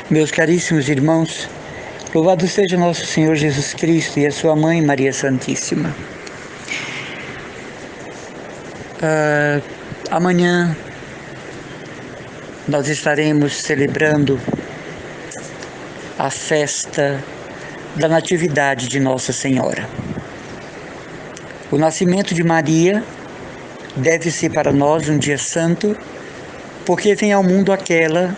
Meus caríssimos irmãos, louvado seja nosso Senhor Jesus Cristo e a sua mãe Maria Santíssima. Amanhã nós estaremos celebrando a festa da Natividade de Nossa Senhora. O nascimento de Maria deve ser para nós um dia santo, porque vem ao mundo aquela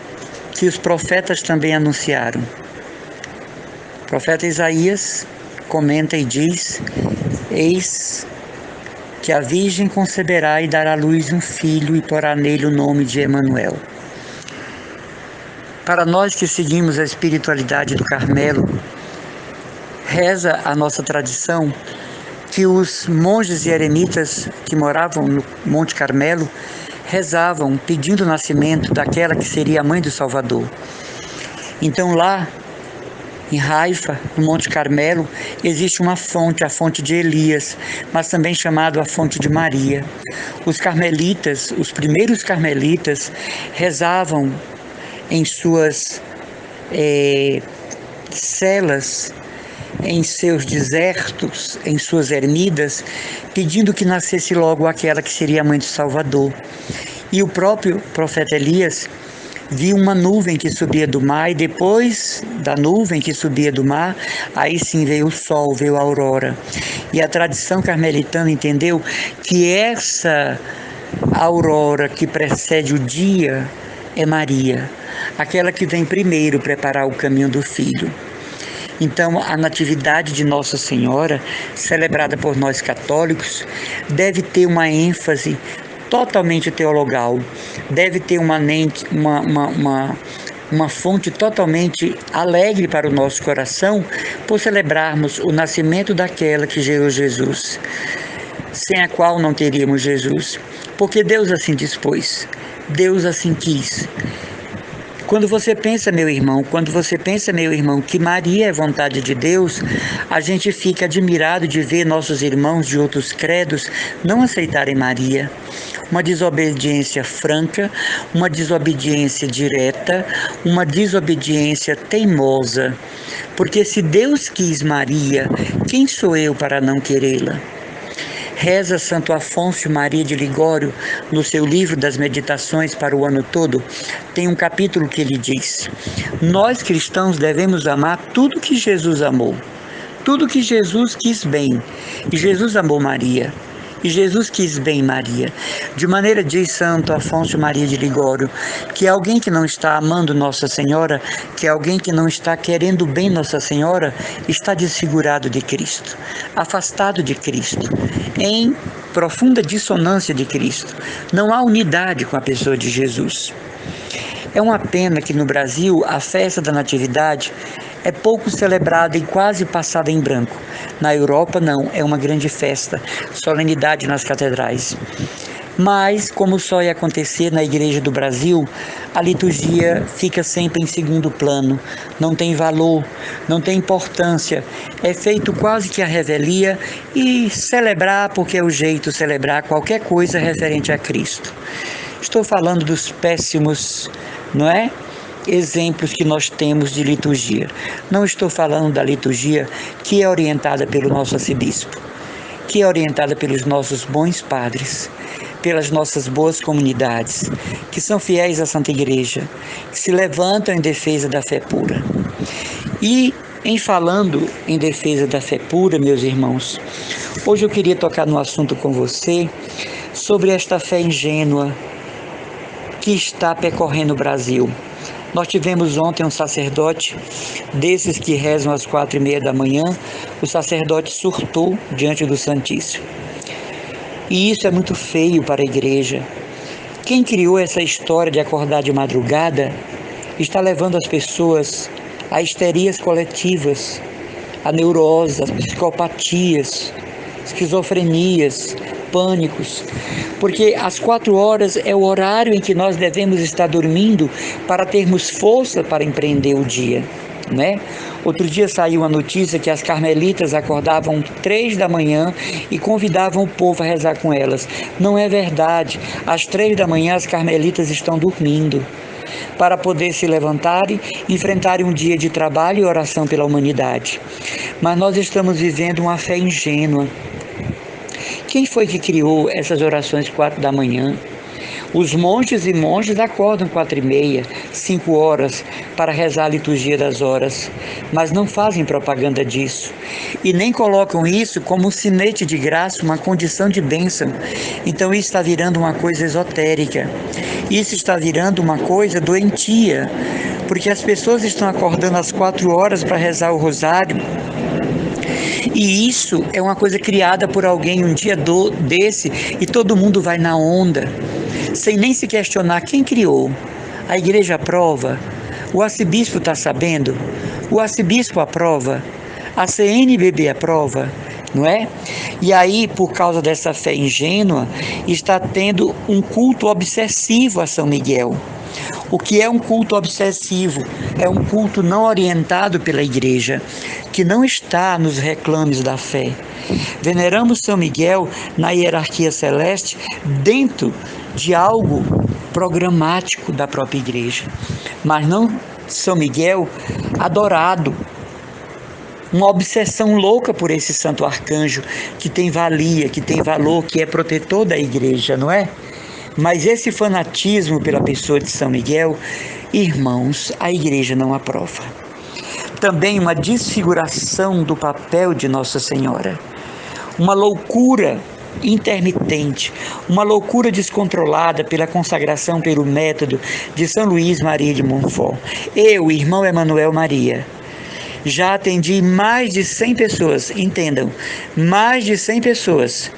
que os profetas também anunciaram. O profeta Isaías comenta e diz: eis que a Virgem conceberá e dará à luz um filho e porá nele o nome de Emanuel. Para nós que seguimos a espiritualidade do Carmelo, reza a nossa tradição que os monges e eremitas que moravam no Monte Carmelo rezavam pedindo o nascimento daquela que seria a mãe do Salvador. Então lá em Haifa, no Monte Carmelo, existe uma fonte, a fonte de Elias, mas também chamada a fonte de Maria. Os carmelitas, os primeiros carmelitas, rezavam em suas celas, em seus desertos, em suas ermidas, pedindo que nascesse logo aquela que seria a mãe do Salvador. E o próprio profeta Elias viu uma nuvem que subia do mar, e depois da nuvem que subia do mar, aí sim veio o sol, veio a aurora. E a tradição carmelitana entendeu que essa aurora que precede o dia é Maria, aquela que vem primeiro preparar o caminho do Filho. Então, a Natividade de Nossa Senhora, celebrada por nós católicos, deve ter uma ênfase totalmente teologal, deve ter uma fonte totalmente alegre para o nosso coração, por celebrarmos o nascimento daquela que gerou Jesus, sem a qual não teríamos Jesus, porque Deus assim dispôs, Deus assim quis. Quando você pensa, meu irmão, que Maria é vontade de Deus, a gente fica admirado de ver nossos irmãos de outros credos não aceitarem Maria. Uma desobediência franca, uma desobediência direta, uma desobediência teimosa. Porque se Deus quis Maria, quem sou eu para não querê-la? Reza Santo Afonso Maria de Ligório, no seu livro das Meditações para o Ano Todo, tem um capítulo que ele diz: nós cristãos devemos amar tudo que Jesus amou, tudo que Jesus quis bem. E Jesus amou Maria, e Jesus quis bem Maria. De maneira, diz Santo Afonso Maria de Ligório, que alguém que não está amando Nossa Senhora, que alguém que não está querendo bem Nossa Senhora, está desfigurado de Cristo, afastado de Cristo, em profunda dissonância de Cristo. Não há unidade com a pessoa de Jesus. É uma pena que no Brasil a festa da Natividade é pouco celebrada e quase passada em branco. Na Europa não, é uma grande festa, solenidade nas catedrais. Mas, como só ia acontecer na Igreja do Brasil, a liturgia fica sempre em segundo plano, não tem valor, não tem importância, é feito quase que a revelia e celebrar porque é o jeito de celebrar qualquer coisa referente a Cristo. Estou falando dos péssimos, não é? Exemplos que nós temos de liturgia. Não estou falando da liturgia que é orientada pelo nosso arcebispo, que é orientada pelos nossos bons padres, pelas nossas boas comunidades, que são fiéis à Santa Igreja, que se levantam em defesa da fé pura. E, em falando em defesa da fé pura, meus irmãos, hoje eu queria tocar no assunto com você sobre esta fé ingênua que está percorrendo o Brasil. Nós tivemos ontem um sacerdote, desses que rezam às 4h30 da manhã, o sacerdote surtou diante do Santíssimo. E isso é muito feio para a igreja. Quem criou essa história de acordar de madrugada está levando as pessoas a histerias coletivas, a neurose, a psicopatias, esquizofrenias, pânicos, porque às 4h é o horário em que nós devemos estar dormindo para termos força para empreender o dia, né? Outro dia saiu a notícia que as carmelitas acordavam 3 da manhã e convidavam o povo a rezar com elas. Não é verdade. Às 3 da manhã as carmelitas estão dormindo. para poder se levantarem e enfrentarem um dia de trabalho e oração pela humanidade. Mas nós estamos vivendo uma fé ingênua. Quem foi que criou essas orações 4 da manhã? Os monges e monjas acordam 4h30, 5 horas para rezar a liturgia das horas, mas não fazem propaganda disso e nem colocam isso como um sinete de graça, uma condição de bênção. Então isso está virando uma coisa esotérica, isso está virando uma coisa doentia, porque as pessoas estão acordando às 4 horas para rezar o rosário. E isso é uma coisa criada por alguém um dia desse e todo mundo vai na onda, sem nem se questionar quem criou. A igreja aprova? O arcebispo está sabendo? O arcebispo aprova? A CNBB aprova? Não é? E aí, por causa dessa fé ingênua, está tendo um culto obsessivo a São Miguel. O que é um culto obsessivo? É um culto não orientado pela igreja, que não está nos reclames da fé. Veneramos São Miguel na hierarquia celeste dentro de algo programático da própria igreja, mas não São Miguel adorado, uma obsessão louca por esse santo arcanjo que tem valia, que tem valor, que é protetor da igreja, não é? Mas esse fanatismo pela pessoa de São Miguel, irmãos, a igreja não aprova. Também uma desfiguração do papel de Nossa Senhora, uma loucura intermitente, uma loucura descontrolada pela consagração pelo método de São Luís Maria de Montfort. Eu, irmão Emanuel Maria, já atendi mais de 100 pessoas, entendam, mais de 100 pessoas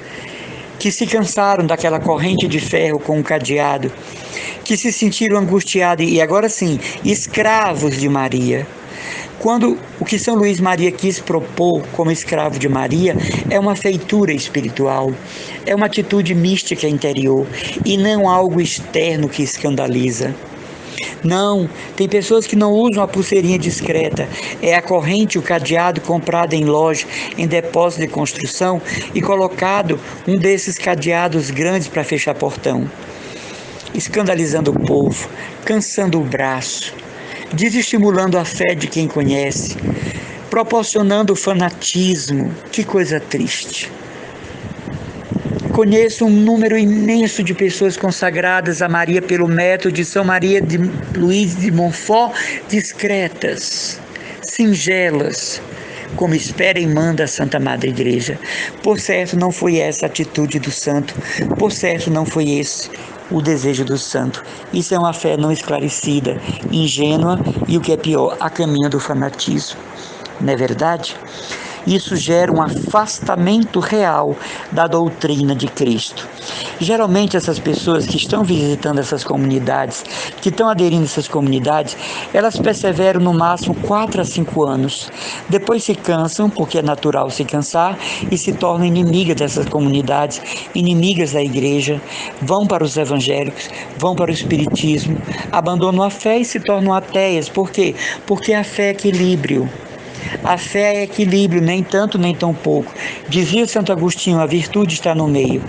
que se cansaram daquela corrente de ferro com um cadeado, que se sentiram angustiados e agora sim, escravos de Maria. Quando o que São Luís Maria quis propor como escravo de Maria é uma feitura espiritual, é uma atitude mística interior e não algo externo que escandaliza. Não, tem pessoas que não usam a pulseirinha discreta, é a corrente, o cadeado comprado em loja, em depósito de construção e colocado um desses cadeados grandes para fechar portão, escandalizando o povo, cansando o braço, desestimulando a fé de quem conhece, proporcionando o fanatismo. Que coisa triste. Conheço um número imenso de pessoas consagradas a Maria pelo método de São Maria de Luís de Montfort, discretas, singelas, como espera e manda a Santa Madre Igreja. Por certo, não foi essa a atitude do santo, por certo, não foi esse o desejo do santo. Isso é uma fé não esclarecida, ingênua e, o que é pior, a caminho do fanatismo. Não é verdade? Isso gera um afastamento real da doutrina de Cristo. Geralmente essas pessoas que estão visitando essas comunidades, que estão aderindo a essas comunidades, elas perseveram no máximo 4 a 5 anos. Depois se cansam, porque é natural se cansar, e se tornam inimigas dessas comunidades, inimigas da igreja, vão para os evangélicos, vão para o espiritismo, abandonam a fé e se tornam ateias. Por quê? Porque a fé é equilíbrio. A fé é equilíbrio, nem tanto nem tão pouco. Dizia Santo Agostinho, a virtude está no meio.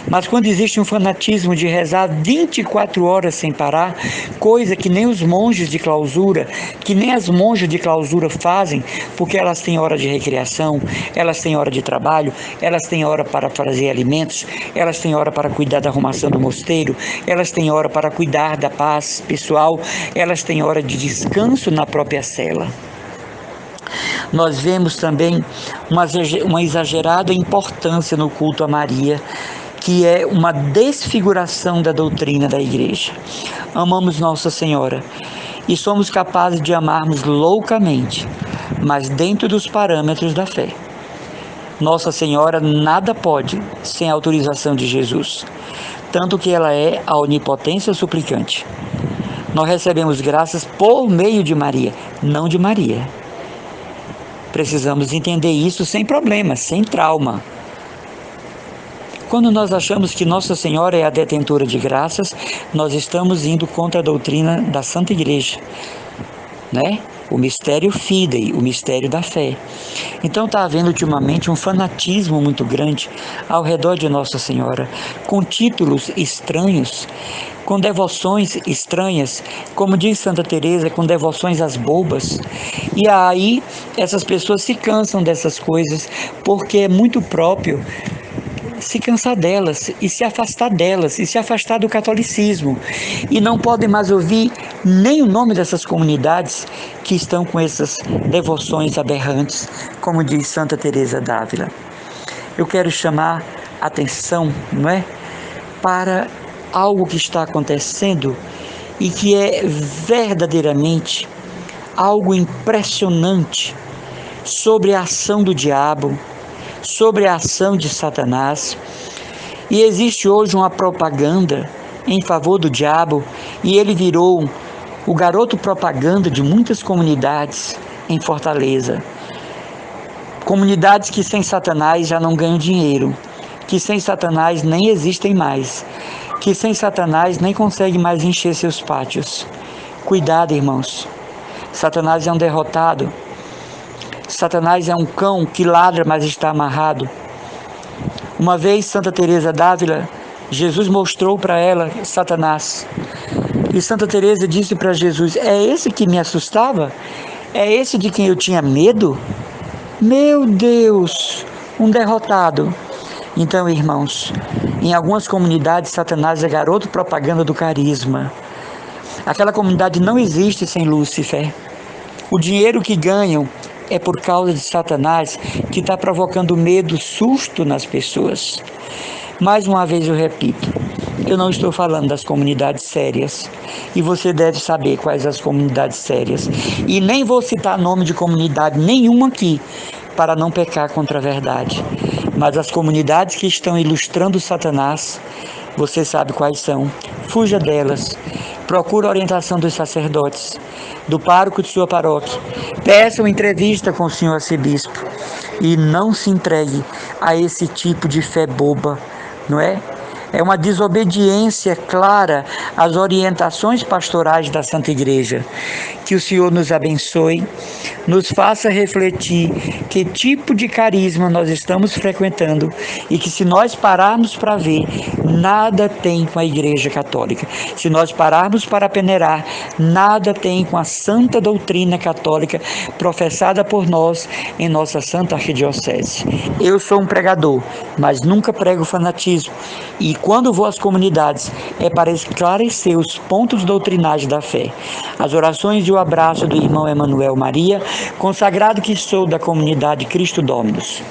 Mas quando existe um fanatismo de rezar 24 horas sem parar, coisa que nem os monges de clausura, que nem as monjas de clausura fazem, porque elas têm hora de recreação, elas têm hora de trabalho, elas têm hora para fazer alimentos, elas têm hora para cuidar da arrumação do mosteiro, elas têm hora para cuidar da paz pessoal, elas têm hora de descanso na própria cela. Nós vemos também uma exagerada importância no culto a Maria, que é uma desfiguração da doutrina da igreja. Amamos Nossa Senhora e somos capazes de amarmos loucamente, mas dentro dos parâmetros da fé. Nossa Senhora nada pode sem a autorização de Jesus, tanto que ela é a onipotência suplicante. Nós recebemos graças por meio de Maria, não de Maria. Precisamos entender isso sem problemas, sem trauma. Quando nós achamos que Nossa Senhora é a detentora de graças, nós estamos indo contra a doutrina da Santa Igreja, né? O mistério fidei, o mistério da fé. Então está havendo ultimamente um fanatismo muito grande ao redor de Nossa Senhora, com títulos estranhos, com devoções estranhas, como diz Santa Teresa, com devoções às bobas. E aí essas pessoas se cansam dessas coisas, porque é muito próprio se cansar delas e se afastar delas e se afastar do catolicismo, e não podem mais ouvir nem o nome dessas comunidades que estão com essas devoções aberrantes, como diz Santa Teresa d'Ávila. Eu quero chamar a atenção, não é, para algo que está acontecendo e que é verdadeiramente algo impressionante sobre a ação do diabo, sobre a ação de Satanás. E existe hoje uma propaganda em favor do diabo, e ele virou o garoto propaganda de muitas comunidades em Fortaleza. Comunidades que sem Satanás já não ganham dinheiro, que sem Satanás nem existem mais, que sem Satanás nem conseguem mais encher seus pátios. Cuidado, irmãos. Satanás é um derrotado. Satanás é um cão que ladra, mas está amarrado. Uma vez, Santa Teresa d'Ávila, Jesus mostrou para ela Satanás. E Santa Teresa disse para Jesus: é esse que me assustava? É esse de quem eu tinha medo? Meu Deus, um derrotado. Então, irmãos, em algumas comunidades, Satanás é garoto propaganda do carisma. Aquela comunidade não existe sem Lúcifer. O dinheiro que ganham é por causa de Satanás, que está provocando medo, susto nas pessoas. Mais uma vez eu repito, eu não estou falando das comunidades sérias, e você deve saber quais as comunidades sérias. E nem vou citar nome de comunidade nenhuma aqui, para não pecar contra a verdade. Mas as comunidades que estão ilustrando Satanás, você sabe quais são. Fuja delas. Procure a orientação dos sacerdotes, do pároco de sua paróquia. Peça uma entrevista com o senhor arcebispo e não se entregue a esse tipo de fé boba, não é? É uma desobediência clara às orientações pastorais da Santa Igreja. Que o Senhor nos abençoe, nos faça refletir que tipo de carisma nós estamos frequentando, e que, se nós pararmos para ver, nada tem com a Igreja Católica. Se nós pararmos para peneirar, nada tem com a santa doutrina católica professada por nós em nossa Santa Arquidiocese. Eu sou um pregador, mas nunca prego fanatismo, e quando vou às comunidades é para esclarecer os pontos doutrinais da fé. As orações e o abraço do irmão Emanuel Maria, consagrado que sou da comunidade Cristo Dominus.